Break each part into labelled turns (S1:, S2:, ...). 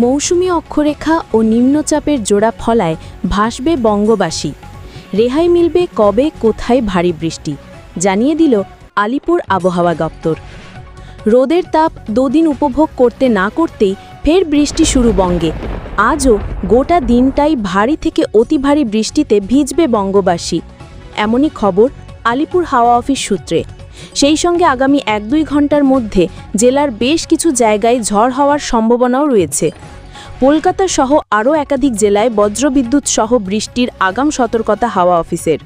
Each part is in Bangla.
S1: মৌসুমী অক্ষরেখা ও নিম্নচাপের জোড়া ফলায় ভাসবে বঙ্গবাসী। রেহাই মিলবে কবে কোথায় ভারী বৃষ্টি, জানিয়ে দিল আলিপুর আবহাওয়া দপ্তর। রোদের তাপ দুদিন উপভোগ করতে না করতেই ফের বৃষ্টি শুরু বঙ্গে। আজও গোটা দিনটাই ভারী থেকে অতি ভারী বৃষ্টিতে ভিজবে বঙ্গবাসী, এমনই খবর আলিপুর হাওয়া অফিস সূত্রে। সেই সঙ্গে আগামী ১-২ ঘন্টার মধ্যে জেলার বেশ কিছু জায়গায় ঝড় হওয়ার সম্ভাবনাও রয়েছে। কলকাতা সহ আরও একাধিক জেলায় বজ্রবিদ্যুৎ সহ বৃষ্টির আগাম সতর্কতা হাওয়া অফিসের।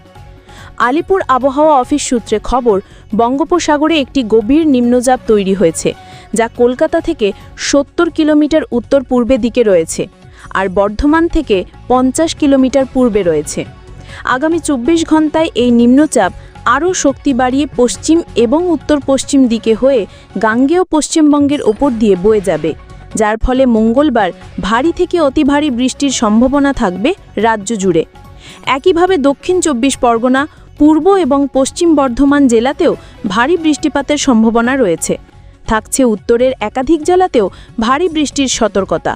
S1: আলিপুর আবহাওয়া অফিস সূত্রে খবর, বঙ্গোপসাগরে একটি গভীর নিম্নচাপ তৈরি হয়েছে, যা কলকাতা থেকে ৭০ কিলোমিটার উত্তর পূর্বে দিকে রয়েছে আর বর্ধমান থেকে ৫০ কিলোমিটার পূর্বে রয়েছে। আগামী ২৪ ঘন্টায় এই নিম্নচাপ আরও শক্তি বাড়িয়ে পশ্চিম এবং উত্তর পশ্চিম দিকে হয়ে গাঙ্গেয় পশ্চিমবঙ্গের ওপর দিয়ে বয়ে যাবে, যার ফলে মঙ্গলবার ভারী থেকে অতি ভারী বৃষ্টির সম্ভাবনা থাকবে রাজ্য জুড়ে। একইভাবে দক্ষিণ ২৪ পরগনা, পূর্ব এবং পশ্চিম বর্ধমান জেলাতেও ভারী বৃষ্টিপাতের সম্ভাবনা রয়েছে। থাকছে উত্তরের একাধিক জেলাতেও ভারী বৃষ্টির সতর্কতা।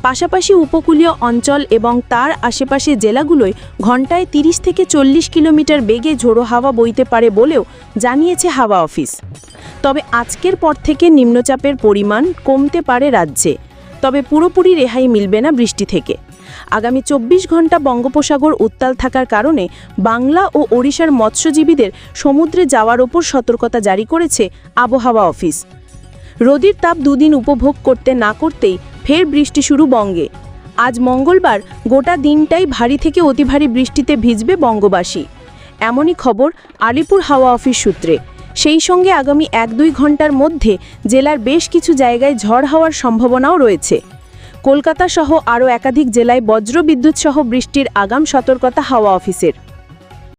S1: পাশাপাশি উপকূলীয় অঞ্চল এবং তার আশেপাশে জেলাগুলোয় ঘন্টায় ৩০ থেকে ৪০ কিলোমিটার বেগে ঝোড়ো হাওয়া বইতে পারে বলেও জানিয়েছে হাওয়া অফিস। তবে আজকের পর থেকে নিম্নচাপের পরিমাণ কমতে পারে রাজ্যে, তবে পুরোপুরি রেহাই মিলবে না বৃষ্টি থেকে। আগামী ২৪ ঘন্টা বঙ্গোপসাগর উত্তাল থাকার কারণে বাংলা ও ওড়িশার মৎস্যজীবীদের সমুদ্রে যাওয়ার ওপর সতর্কতা জারি করেছে আবহাওয়া অফিস। রোদের তাপ দুদিন উপভোগ করতে না করতেই ফের বৃষ্টি শুরু বঙ্গে। আজ মঙ্গলবার গোটা দিনটাই ভারী থেকে অতি ভারী বৃষ্টিতে ভিজবে বঙ্গবাসী, এমনই খবর আলিপুর হাওয়া অফিস সূত্রে। সেই সঙ্গে আগামী ১-২ ঘন্টার মধ্যে জেলার বেশ কিছু জায়গায় ঝড় হওয়ার সম্ভাবনাও রয়েছে। কলকাতা সহ আরও একাধিক জেলায় বজ্রবিদ্যুৎ সহ বৃষ্টির আগাম সতর্কতা হাওয়া অফিসের।